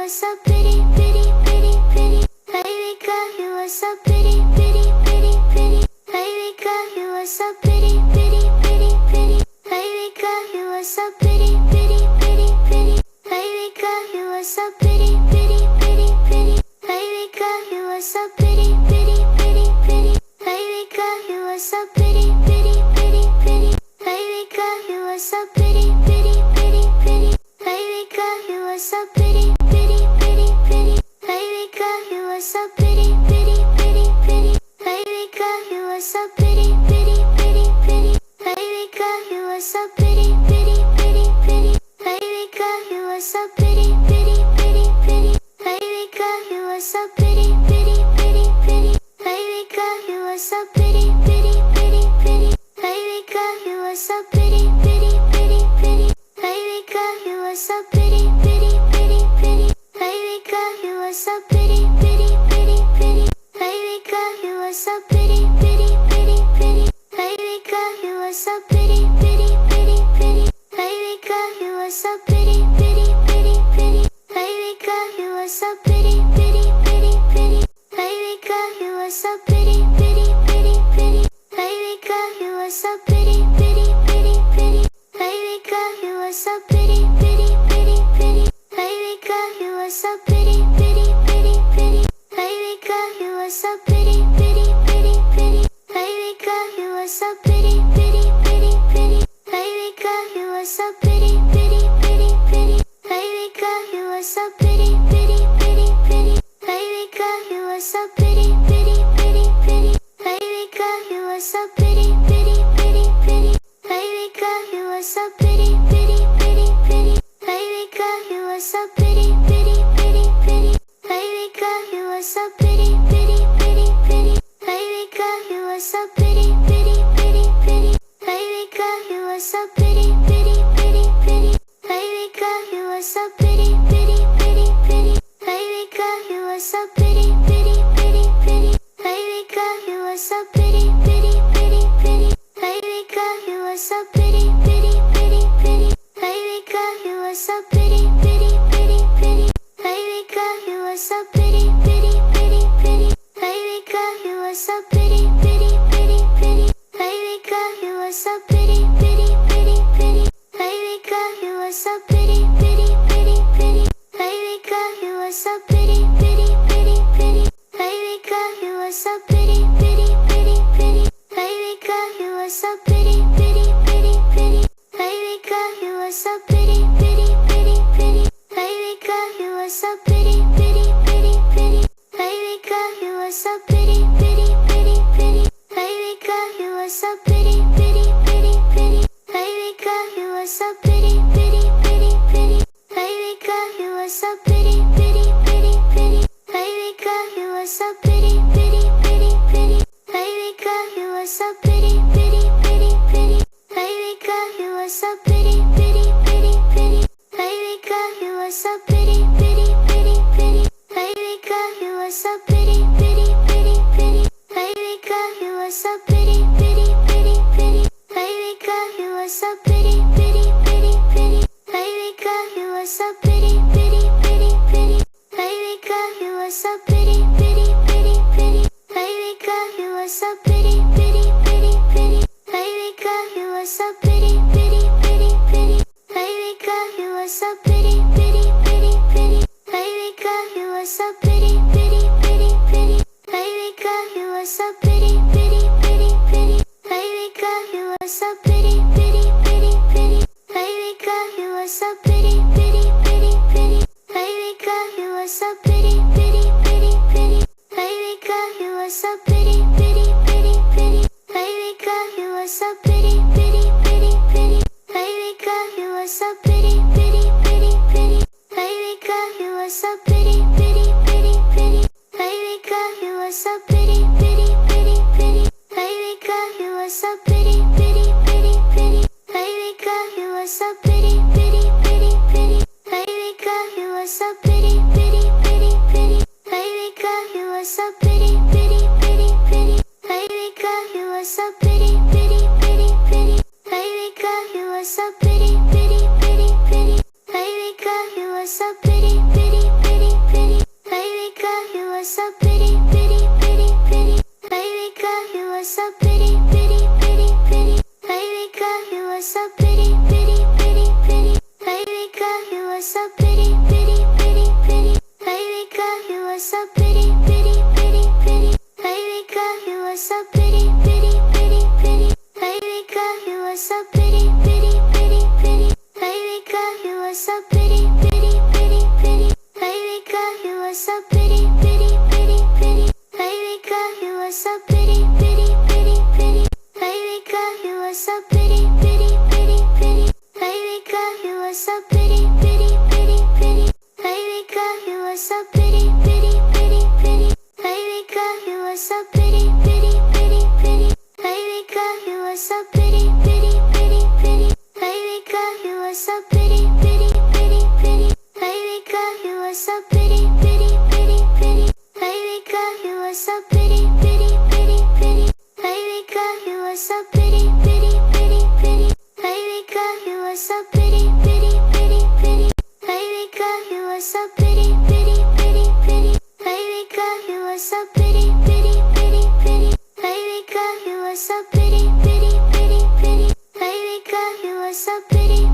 are so pretty, pretty, pretty, pretty. Baby girl, you are so pretty, pretty, pretty, pretty. Baby girl, you are so pretty, pretty, pretty, pretty. Baby girl, you are so pretty, pretty, pretty, pretty. Baby girl, you are so pretty, pretty, pretty, pretty. Baby girl, you are so pretty, pretty, pretty, pretty. Baby girl, you are so pretty, pretty, pretty, pretty. Baby girl, you are so pretty, pretty, pretty, pretty. Baby girl, you are so pretty, pretty, pretty, pretty. Baby girl, you are so pretty, pretty, pretty, pretty. Baby girl, you are so pretty, pretty, pretty, pretty. Baby girl, you are so pretty, pretty, pretty, pretty. Baby girl, you are so pretty, pretty, pretty, pretty. Baby girl, you are so pretty, pretty, pretty, pretty. Baby girl, you are so pretty, pretty, pretty, pretty. Baby girl, you are so pretty, pretty, pretty, pretty. Baby girl, you are so pretty, pretty, pretty, pretty. Baby girl, you are so pretty, pretty, pretty, pretty. Baby girl, you are so pretty, pretty, pretty, pretty. Baby girl, you are so pretty, pretty, pretty, pretty. Baby girl, you are so pretty, pretty, pretty, pretty. Baby girl, you are so pretty, pretty, pretty, pretty. Baby girl, you are so pretty, pretty, pretty, pretty. Baby girl, you are so pretty, pretty, pretty, pretty. Baby girl, you are so pretty, pretty, pretty, pretty. Baby girl, you are so pretty, pretty, pretty, pretty. Baby girl, you are so pretty, pretty, pretty, pretty. Baby girl, you are so pretty, pretty, pretty, pretty. Baby girl, you are so pretty, pretty, pretty, pretty. Baby girl, you are so pretty, pretty, pretty, pretty. Baby girl, you are so pretty, pretty, pretty, pretty. Baby girl, you are so pretty, pretty, pretty, pretty. Baby girl, you are so pretty, pretty, pretty, pretty. Baby girl, you are so pretty, pretty, pretty, pretty. Baby girl, you are so pretty, pretty, pretty, pretty. Baby girl, you are so pretty, pretty, pretty, pretty. Baby girl, you are so pretty, pretty, pretty, pretty. Baby girl, you are so pretty, pretty, pretty, pretty. Baby girl, you are so pretty, pretty, pretty, pretty. Baby girl, you are so pretty, pretty, pretty, pretty. Baby girl, you are so pretty, pretty, pretty, pretty. Baby girl, you are so pretty, pretty, pretty, pretty. Baby girl, you are so pretty, pretty, pretty, pretty. Baby girl, you are so pretty, pretty, pretty, pretty. Baby girl, you are so pretty, pretty, pretty, pretty. Baby girl, you are so pretty, pretty, pretty, pretty. Baby girl, you are so pretty, pretty, pretty, pretty. Baby girl, you are so pretty, pretty, pretty, pretty. Baby girl, you are so pretty, pretty, pretty, pretty. Baby girl, you are so pretty, pretty, pretty, pretty. Baby girl, you are so pretty, pretty, pretty, pretty. Baby girl, you are so pretty, pretty, pretty, pretty. Baby girl, you are so pretty, pretty, pretty, pretty. Baby girl, you are so pretty, pretty, pretty, pretty. Baby girl, you are so pretty, pretty, pretty, pretty. Baby girl, you are so pretty, pretty, pretty, pretty. Baby girl, you are so pretty, pretty, pretty, pretty. Baby girl, you are so pretty, pretty, pretty, pretty. Baby girl, you are so pretty, pretty, pretty, pretty. Baby girl, you are so pretty, pretty, pretty, pretty. Baby girl, you are so pretty, pretty, pretty, pretty. Baby girl, you are so pretty, pretty, pretty, pretty. Baby girl, you are so pretty, pretty, pretty, pretty. Baby girl, you are so pretty, pretty, pretty, pretty. Baby girl, you are so pretty, pretty, pretty, pretty. Baby girl, you are so pretty, pretty, pretty, pretty. Baby girl, you are so pretty, pretty, pretty, pretty. Baby girl, you are so pretty, pretty, pretty, pretty. Baby girl, you are so pretty, pretty, pretty, pretty. Baby girl, you are so pretty, pretty, pretty, pretty. Baby girl, you are so pretty, pretty, pretty, pretty. Baby girl, you are so pretty, pretty, pretty, pretty. Baby girl, you are so pretty, pretty, pretty, pretty. Baby girl, you are so pretty, pretty, pretty, pretty. Baby girl, you are so pretty, pretty, pretty, pretty. Baby girl, you are so pretty, pretty, pretty, pretty. Baby girl, you are so pretty, pretty, pretty, pretty. Baby girl, you are so pretty, pretty, pretty, pretty. Baby girl, you are so pretty, pretty, pretty, pretty. Baby girl, you are so pretty, pretty, pretty, pretty. Baby girl, you are so pretty, pretty, pretty, pretty. Baby girl, you are so pretty, pretty, pretty, pretty. Baby girl, you are so pretty, pretty, pretty, pretty. Baby girl, you are so pretty, pretty, pretty. so pretty, pretty, pretty, pretty. Baby girl, you are so pretty, pretty, pretty, pretty. Baby girl, you are so pretty, pretty, pretty, pretty. Baby girl, you are so pretty, pretty, pretty, pretty. Baby girl, you are so pretty, pretty, pretty, pretty. Baby girl, you are so pretty.